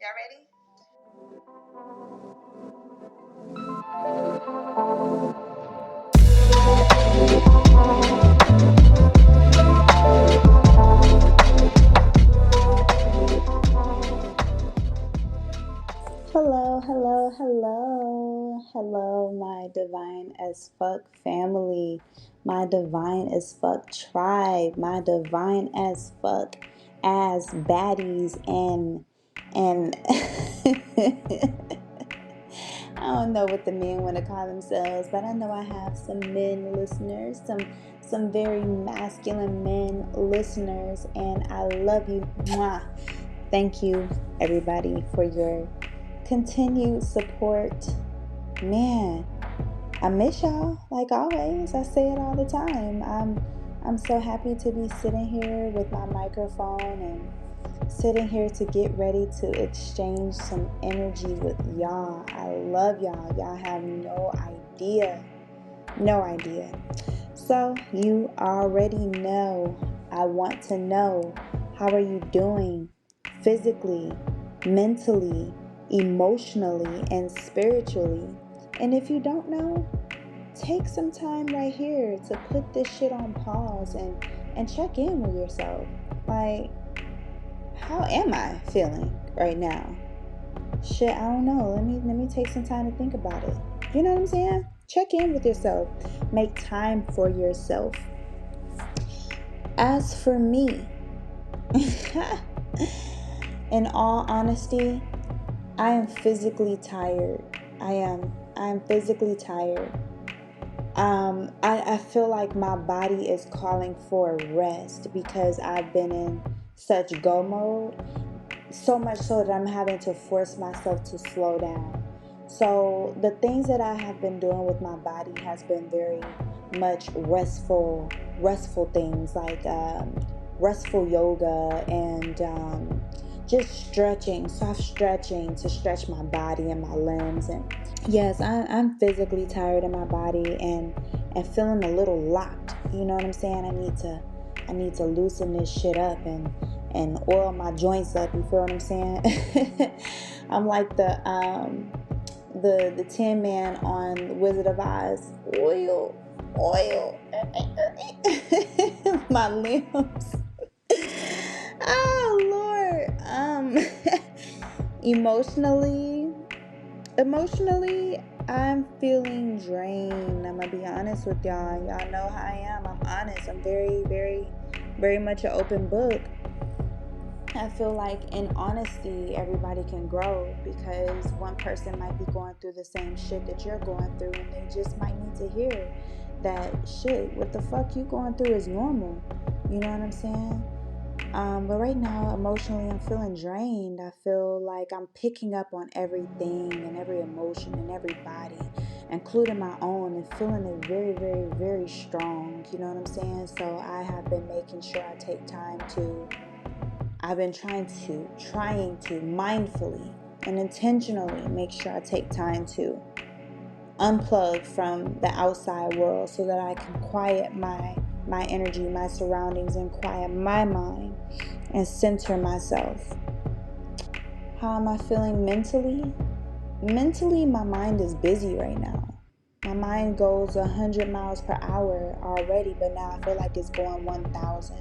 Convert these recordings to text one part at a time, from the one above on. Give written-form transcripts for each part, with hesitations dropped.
Y'all ready? Hello, hello, hello. Hello, my divine as fuck family, my divine as fuck tribe, my divine as fuck as baddies and I don't know what the men want to call themselves, but I know I have some men listeners, some very masculine men listeners, and I love you. Mwah. Thank you, everybody, for your continued support. Man, I miss y'all like always. I say it all the time. I'm so happy to be sitting here with my microphone and sitting here to get ready to exchange some energy with y'all. I love y'all. Y'all have no idea. No idea. So, you already know. I want to know, how are you doing physically, mentally, emotionally, and spiritually? And if you don't know, take some time right here to put this shit on pause and check in with yourself. Like, how am I feeling right now? Shit, I don't know. Let me take some time to think about it. You know what I'm saying? Check in with yourself. Make time for yourself. As for me, in all honesty, I am physically tired. I am physically tired. I feel like my body is calling for rest because I've been in such go mode. So much so that I'm having to force myself to slow down. So the things that I have been doing with my body has been very much restful things like restful yoga and just stretching, soft stretching to stretch my body and my limbs. And yes, I'm physically tired in my body and feeling a little locked. You know what I'm saying? I need to loosen this shit up and oil my joints up. You feel what I'm saying? I'm like the Tin Man on Wizard of Oz. Oil my limbs. Oh Lord. Emotionally, emotionally, I'm feeling drained. I'm gonna be honest with y'all. Y'all know how I am. I'm honest. I'm very much an open book. I feel like in honesty, everybody can grow because one person might be going through the same shit that you're going through, and they just might need to hear that shit. What the fuck you going through is normal. You know what I'm saying? But right now, emotionally, I'm feeling drained. I feel like I'm picking up on everything and every emotion and everybody, including my own, and feeling it very strong. You know what I'm saying? So I have been making sure I take time to I've been trying to mindfully and intentionally make sure I take time to unplug from the outside world so that I can quiet my energy, my surroundings, and quiet my mind and center myself. How am I feeling mentally? Mentally, my mind is busy right now. My mind goes 100 miles per hour already, but now I feel like it's going 1,000.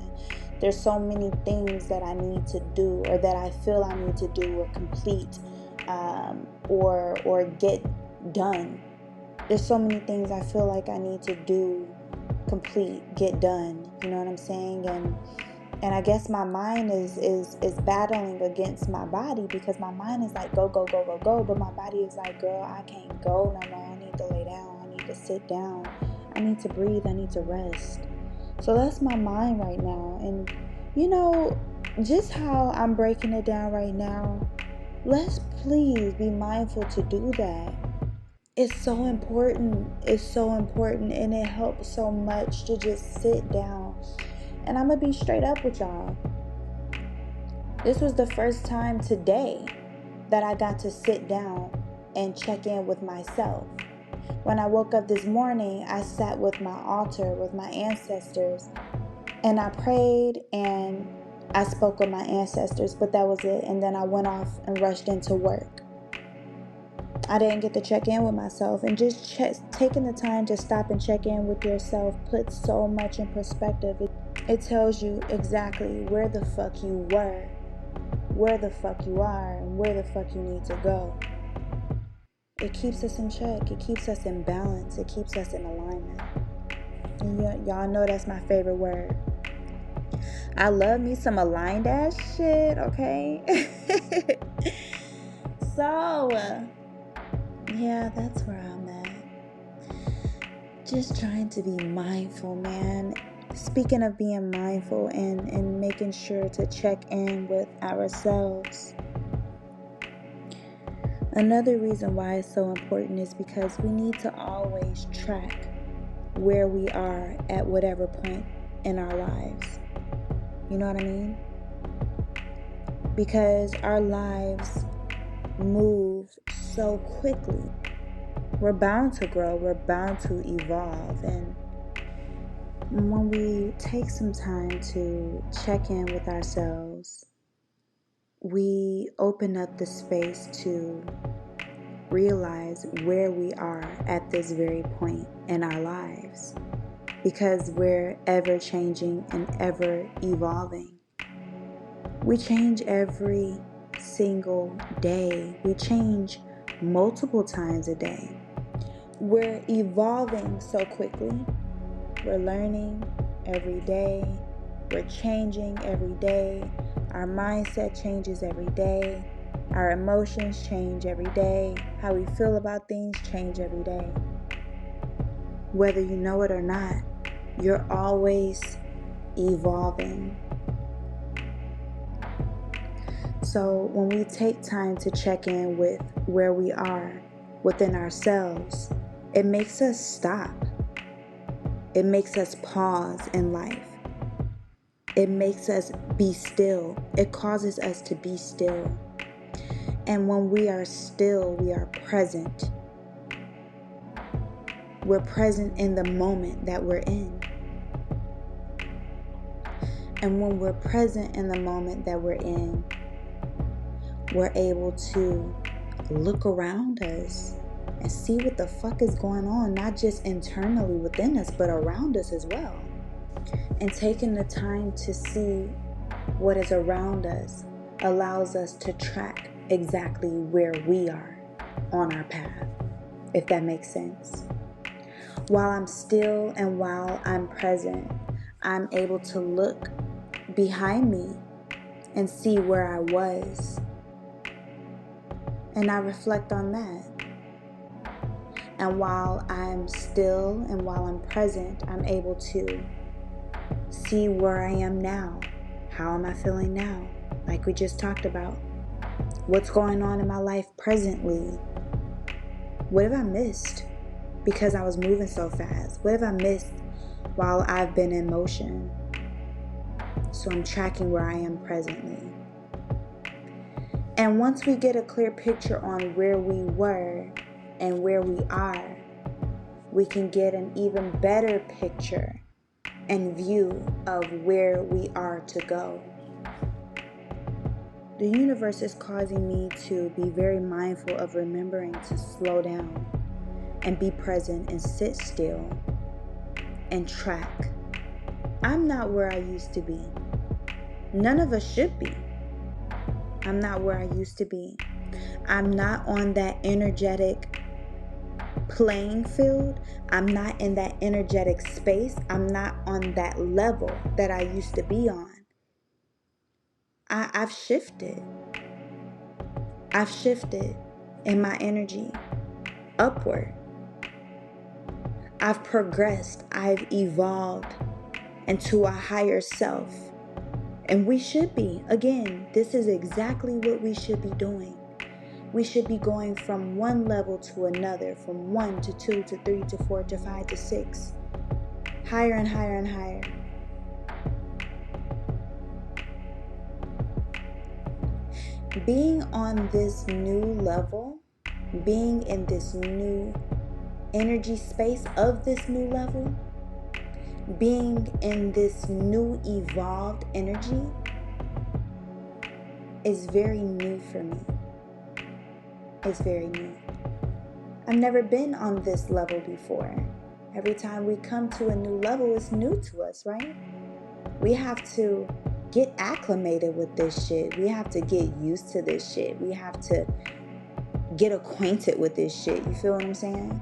There's so many things that I need to do, or that I feel I need to do, or complete, or get done. There's so many things I feel like I need to do, complete, get done. You know what I'm saying? And I guess my mind is battling against my body because my mind is like go, but my body is like, girl, I can't go no more. I need to lay down. I need to sit down. I need to breathe. I need to rest. So that's my mind right now. And you know, just how I'm breaking it down right now, let's please be mindful to do that. It's so important. It's so important, and it helps so much to just sit down. And I'm gonna be straight up with y'all. This was the first time today that I got to sit down and check in with myself. When I woke up this morning, I sat with my altar, with my ancestors, and I prayed and I spoke with my ancestors, but that was it. And then I went off and rushed into work. I didn't get to check in with myself, and just taking the time to stop and check in with yourself puts so much in perspective. It tells you exactly where the fuck you were, where the fuck you are, and where the fuck you need to go. It keeps us in check. It keeps us in balance. It keeps us in alignment. And y'all know that's my favorite word. I love me some aligned ass shit, okay? So, yeah, that's where I'm at. Just trying to be mindful, man. Speaking of being mindful and making sure to check in with ourselves. Another reason why it's so important is because we need to always track where we are at whatever point in our lives. You know what I mean? Because our lives move so quickly. We're bound to grow, we're bound to evolve, and when we take some time to check in with ourselves, we open up the space to realize where we are at this very point in our lives, because we're ever changing and ever evolving. We change every single day. We change multiple times a day. We're evolving so quickly. We're learning every day. We're changing every day. Our mindset changes every day. Our emotions change every day. How we feel about things change every day. Whether you know it or not, you're always evolving. So when we take time to check in with where we are within ourselves, it makes us stop. It makes us pause in life. It makes us be still. It causes us to be still. And when we are still, we are present. We're present in the moment that we're in. And when we're present in the moment that we're in, we're able to look around us and see what the fuck is going on, not just internally within us, but around us as well. And taking the time to see what is around us allows us to track exactly where we are on our path, if that makes sense. While I'm still and while I'm present, I'm able to look behind me and see where I was. And I reflect on that. And while I'm still and while I'm present, I'm able to see where I am now. How am I feeling now? Like we just talked about. What's going on in my life presently? What have I missed because I was moving so fast? What have I missed while I've been in motion? So I'm tracking where I am presently. And once we get a clear picture on where we were and where we are, we can get an even better picture and view of where we are to go. The universe is causing me to be very mindful of remembering to slow down and be present and sit still and track. I'm not where I used to be. None of us should be. I'm not where I used to be. I'm not on that energetic playing field. I'm not in that energetic space. I'm not on that level that I used to be on. I've shifted. I've shifted in my energy upward. I've progressed. I've evolved into a higher self. And we should be. Again, this is exactly what we should be doing. We should be going from one level to another, from 1 to 2 to 3 to 4 to 5 to 6. Higher and higher and higher. Being on this new level, being in this new energy space of this new level, being in this new evolved energy is very new for me. It's very new. I've never been on this level before. Every time we come to a new level, it's new to us, right? We have to get acclimated with this shit. We have to get used to this shit. We have to get acquainted with this shit. You feel what I'm saying?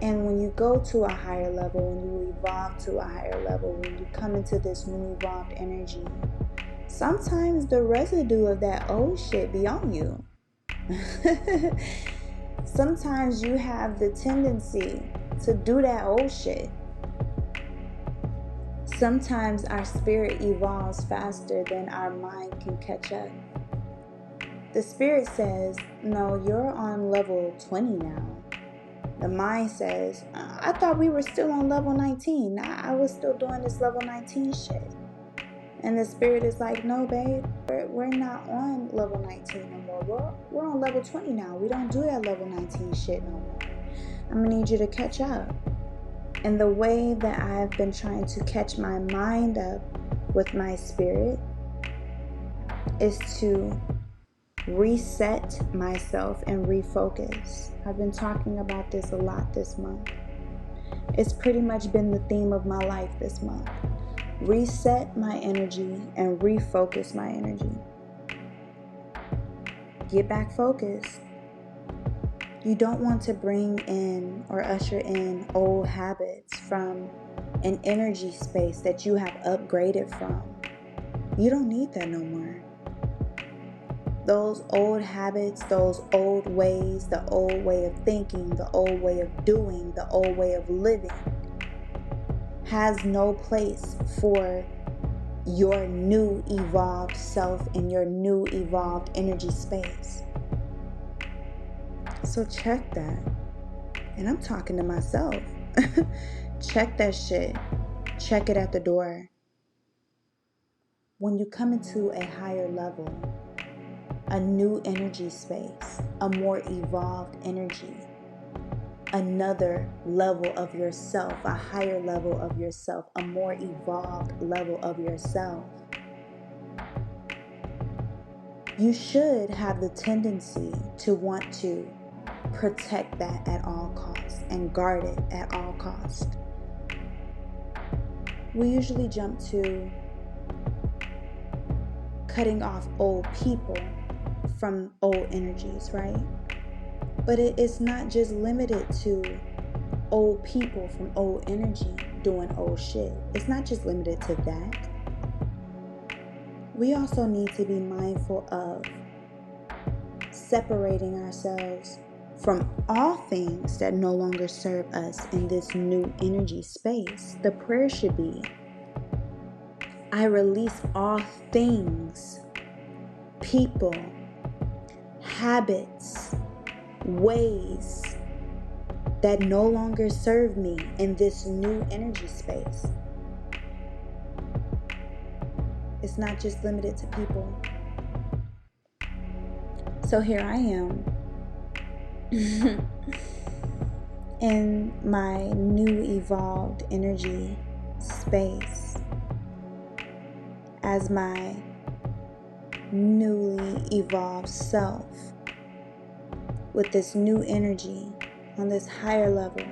And when you go to a higher level, when you evolve to a higher level, when you come into this new evolved energy, sometimes the residue of that old shit be on you. Sometimes you have the tendency to do that old shit. Sometimes our spirit evolves faster than our mind can catch up. The spirit says, no, you're on level 20 now. The mind says, I thought we were still on level 19. I was still doing this level 19 shit. And the spirit is like, no, babe, we're not on level 19 no more. We're on level 20 now. We don't do that level 19 shit no more. I'm going to need you to catch up. And the way that I've been trying to catch my mind up with my spirit is to reset myself and refocus. I've been talking about this a lot this month. It's pretty much been the theme of my life this month. Reset my energy and refocus my energy. Get back focused. You don't want to bring in or usher in old habits from an energy space that you have upgraded from. You don't need that no more. Those old habits, those old ways, the old way of thinking, the old way of doing, the old way of living has no place for your new evolved self and your new evolved energy space. So check that. And I'm talking to myself. Check that shit. Check it at the door. When you come into a higher level, a new energy space, a more evolved energy, another level of yourself, a higher level of yourself, a more evolved level of yourself, you should have the tendency to want to protect that at all costs and guard it at all costs. We usually jump to cutting off old people from old energies, right? But it is not just limited to old people from old energy doing old shit. It's not just limited to that. We also need to be mindful of separating ourselves from all things that no longer serve us in this new energy space. The prayer should be, I release all things, people, habits, ways that no longer serve me in this new energy space. It's not just limited to people. So here I am in my new evolved energy space as my newly evolved self with this new energy on this higher level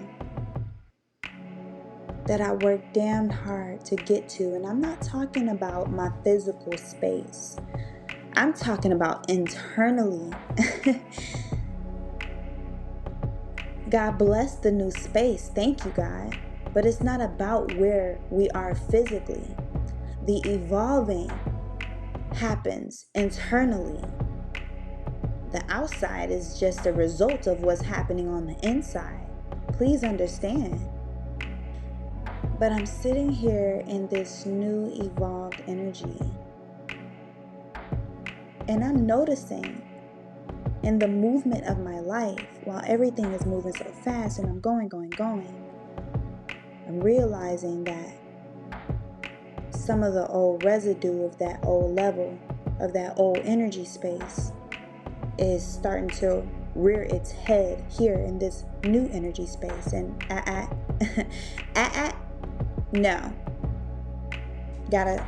that I work damn hard to get to. And I'm not talking about my physical space. I'm talking about internally. God bless the new space. Thank you, God. But it's not about where we are physically. The evolving happens internally. The outside is just a result of what's happening on the inside. Please understand. But I'm sitting here in this new evolved energy. And I'm noticing in the movement of my life, while everything is moving so fast and I'm going, I'm realizing that some of the old residue of that old level, of that old energy space, is starting to rear its head here in this new energy space. And no. Gotta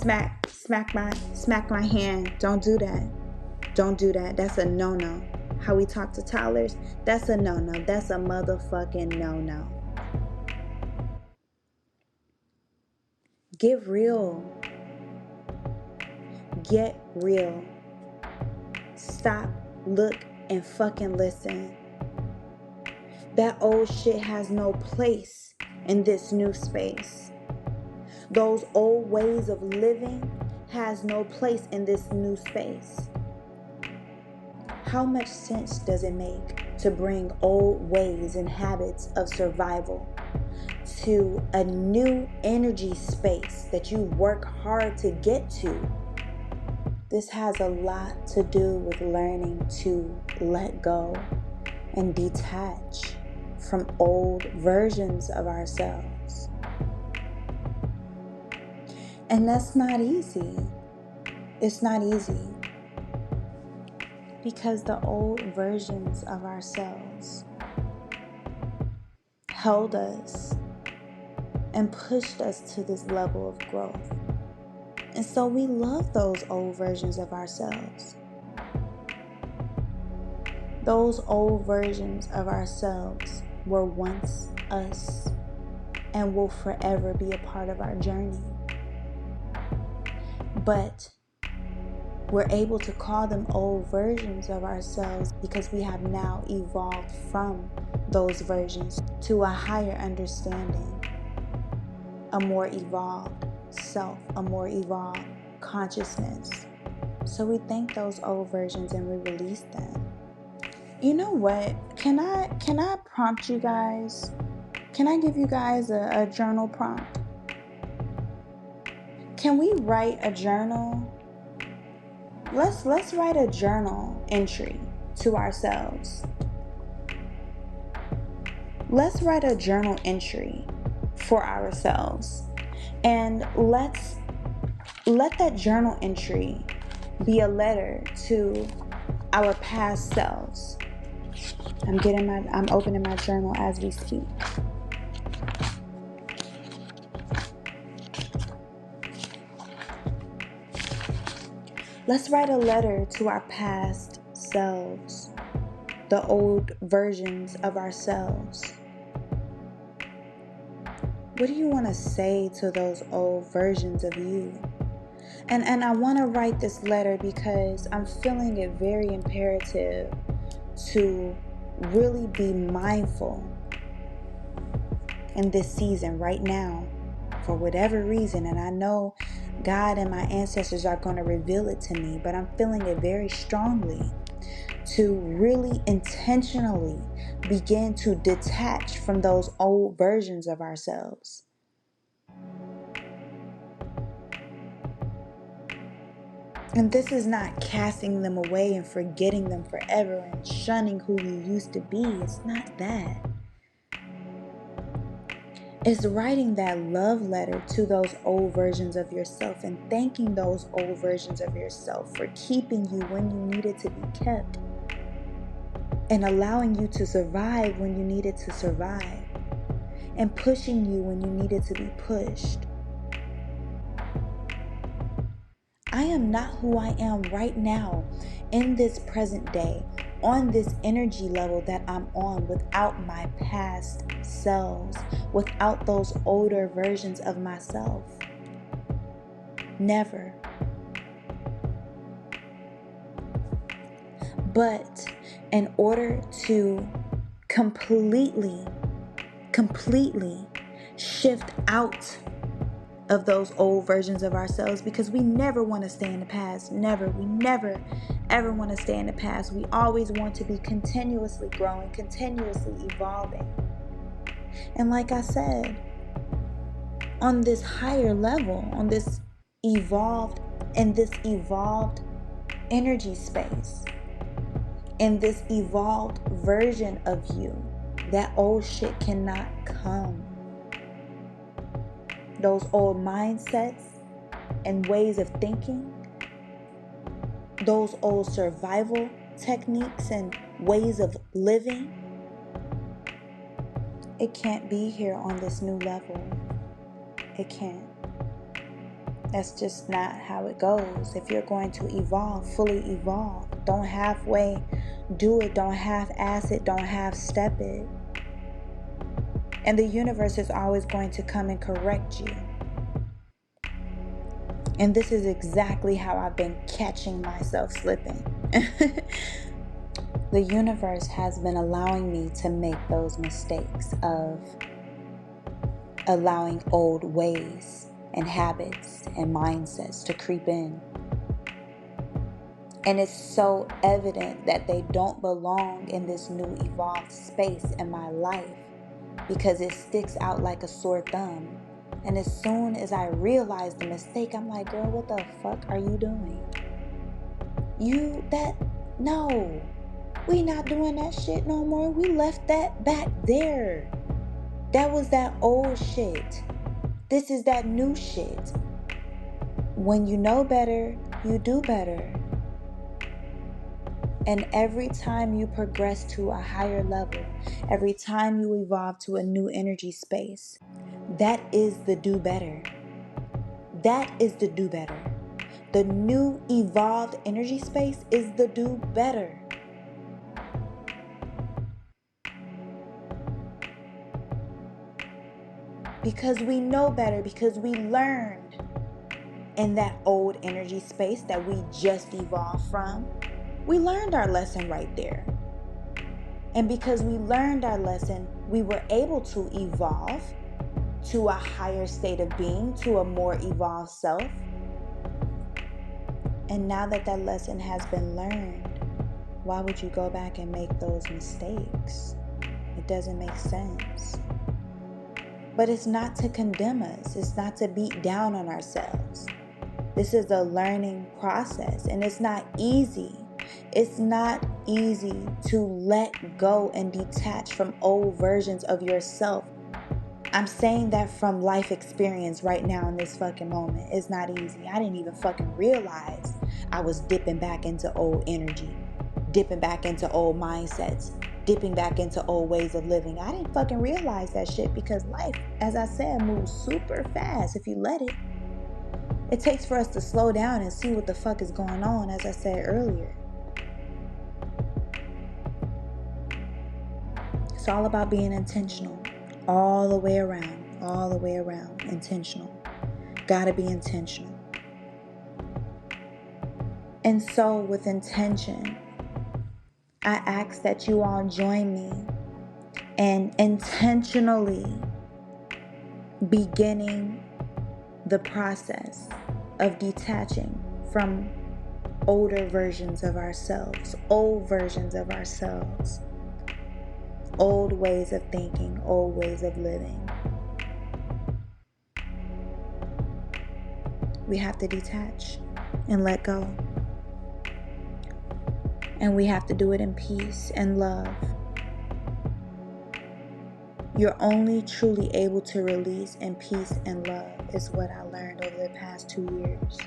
smack my hand. Don't do that. Don't do that. That's a no-no. How we talk to toddlers, that's a no-no. That's a motherfucking no-no. Get real. Get real. Stop, look, and fucking listen. That old shit has no place in this new space. Those old ways of living has no place in this new space. How much sense does it make to bring old ways and habits of survival to a new energy space that you work hard to get to? This has a lot to do with learning to let go and detach from old versions of ourselves. And that's not easy. It's not easy because the old versions of ourselves held us and pushed us to this level of growth. And so we love those old versions of ourselves. Those old versions of ourselves were once us and will forever be a part of our journey. But we're able to call them old versions of ourselves because we have now evolved from those versions to a higher understanding, a more evolved self, a more evolved consciousness. So we thank those old versions and we release them. You know what? Can I prompt you guys? Can I give you guys a journal prompt? Can we write a journal? Let's write a journal entry to ourselves. Let's write a journal entry for ourselves. And let that journal entry be a letter to our past selves. I'm opening my journal as we speak. Let's write a letter to our past selves, the old versions of ourselves. What do you want to say to those old versions of you? And I want to write this letter because I'm feeling it very imperative to really be mindful in this season right now for whatever reason. And I know God and my ancestors are going to reveal it to me, but I'm feeling it very strongly to really intentionally begin to detach from those old versions of ourselves. And this is not casting them away and forgetting them forever and shunning who you used to be. It's not that. It's writing that love letter to those old versions of yourself and thanking those old versions of yourself for keeping you when you needed to be kept and allowing you to survive when you needed to survive and pushing you when you needed to be pushed. I am not who I am right now in this present day on this energy level that I'm on without my past selves, without those older versions of myself. Never. But in order to completely shift out of those old versions of ourselves, because we never want to stay in the past. Never. We never ever want to stay in the past. We always want to be continuously growing, continuously evolving. And like I said, on this higher level, on this evolved energy space, in this evolved version of you, that old shit cannot come. Those old mindsets and ways of thinking, those old survival techniques and ways of living, it can't be here on this new level. It can't. That's just not how it goes. If you're going to evolve, fully evolve. Don't halfway do it. Don't half-ass it. Don't half-step it. And the universe is always going to come and correct you. And this is exactly how I've been catching myself slipping. The universe has been allowing me to make those mistakes of allowing old ways and habits and mindsets to creep in. And it's so evident that they don't belong in this new evolved space in my life because it sticks out like a sore thumb. And as soon as I realize the mistake, I'm like, girl, what the fuck are you doing? No, we not doing that shit no more. We left that back there. That was that old shit. This is that new shit. When you know better, you do better. And every time you progress to a higher level, every time you evolve to a new energy space, that is the do better. That is the do better. The new evolved energy space is the do better. Because we know better, because we learned in that old energy space that we just evolved from. We learned our lesson right there. And because we learned our lesson, we were able to evolve to a higher state of being, to a more evolved self. And now that that lesson has been learned, why would you go back and make those mistakes? It doesn't make sense. But it's not to condemn us. It's not to beat down on ourselves. This is a learning process, and it's not easy. It's not easy to let go and detach from old versions of yourself. I'm saying that from life experience right now in this fucking moment. It's not easy. I didn't even fucking realize I was dipping back into old energy, dipping back into old mindsets, dipping back into old ways of living. I didn't fucking realize that shit because life, as I said, moves super fast if you let it. It takes for us to slow down and see what the fuck is going on, as I said earlier. It's all about being intentional. All the way around, intentional. Gotta be intentional. And so with intention, I ask that you all join me in intentionally beginning the process of detaching from older versions of ourselves, old versions of ourselves, old ways of thinking, old ways of living. We have to detach and let go. And we have to do it in peace and love. You're only truly able to release in peace and love is what I learned over the past 2 years.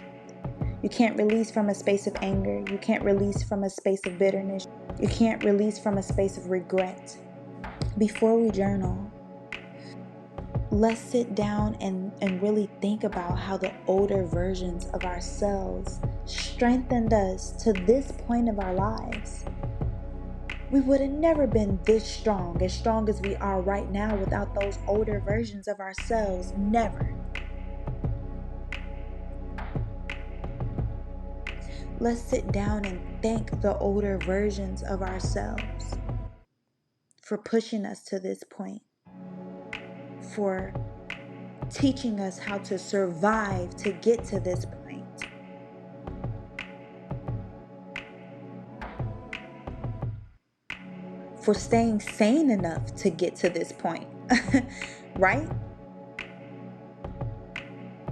You can't release from a space of anger. You can't release from a space of bitterness. You can't release from a space of regret. Before we journal, let's sit down and really think about how the older versions of ourselves strengthened us to this point of our lives. We would have never been this strong as we are right now without those older versions of ourselves. Never. Let's sit down and thank the older versions of ourselves for pushing us to this point, for teaching us how to survive to get to this point. For staying sane enough to get to this point, right?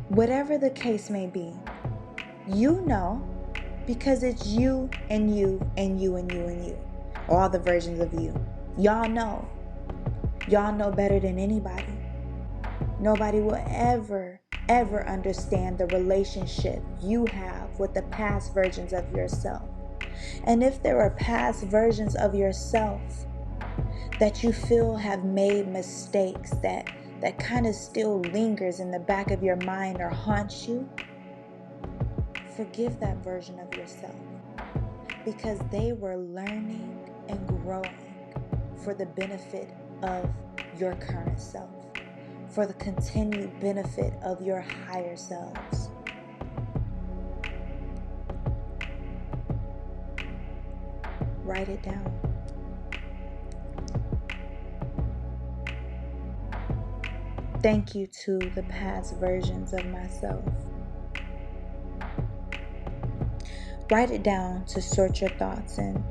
Whatever the case may be, you know, because it's you and you and you and you and you, all the versions of you. Y'all know better than anybody. Nobody will ever understand the relationship you have with the past versions of yourself. And if there are past versions of yourself that you feel have made mistakes that kind of still lingers in the back of your mind or haunts you, Forgive that version of yourself, because they were learning and growing for the benefit of your current self, for the continued benefit of your higher selves. Write it down. Thank you to the past versions of myself. Write it down to sort your thoughts and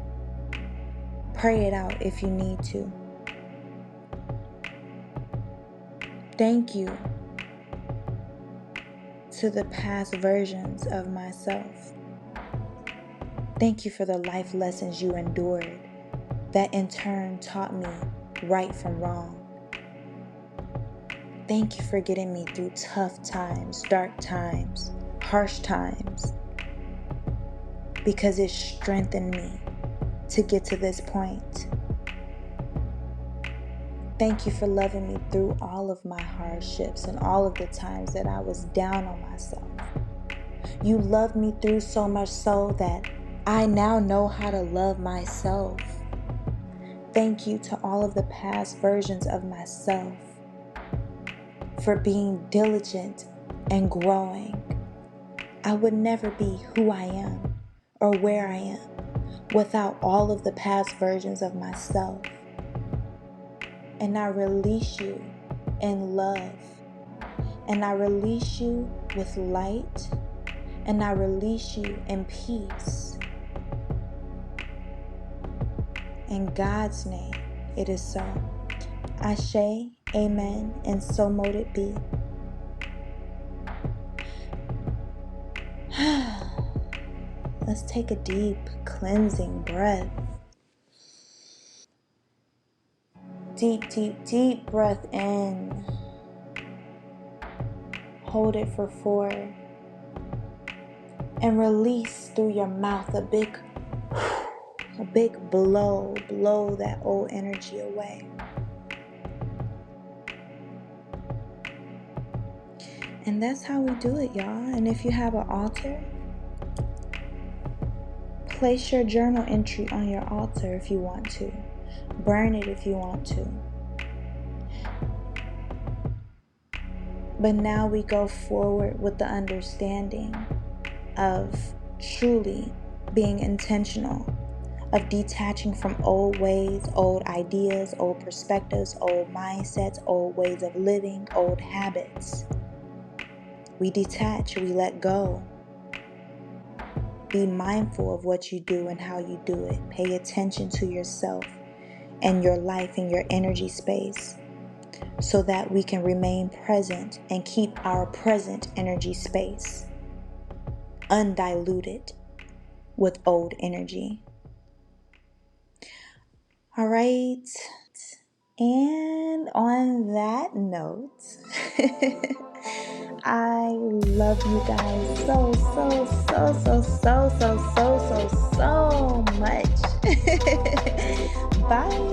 pray it out if you need to. Thank you to the past versions of myself. Thank you for the life lessons you endured that in turn taught me right from wrong. Thank you for getting me through tough times, dark times, harsh times, because it strengthened me to get to this point. Thank you for loving me through all of my hardships and all of the times that I was down on myself. You loved me through so much so that I now know how to love myself. Thank you to all of the past versions of myself for being diligent and growing. I would never be who I am or where I am without all of the past versions of myself. And I release you in love. And I release you with light. And I release you in peace. In God's name, it is so. Ashe, amen, and so mote it be. Let's take a deep, cleansing breath. Deep, deep, deep breath in. Hold it for 4. And release through your mouth a big blow. Blow that old energy away. And that's how we do it, y'all. And if you have an altar, place your journal entry on your altar if you want to. Burn it if you want to. But now we go forward with the understanding of truly being intentional, of detaching from old ways, old ideas, old perspectives, old mindsets, old ways of living, old habits. We detach, we let go. Be mindful of what you do and how you do it. Pay attention to yourself and your life and your energy space so that we can remain present and keep our present energy space undiluted with old energy. All right. And on that note, I love you guys so much. Bye.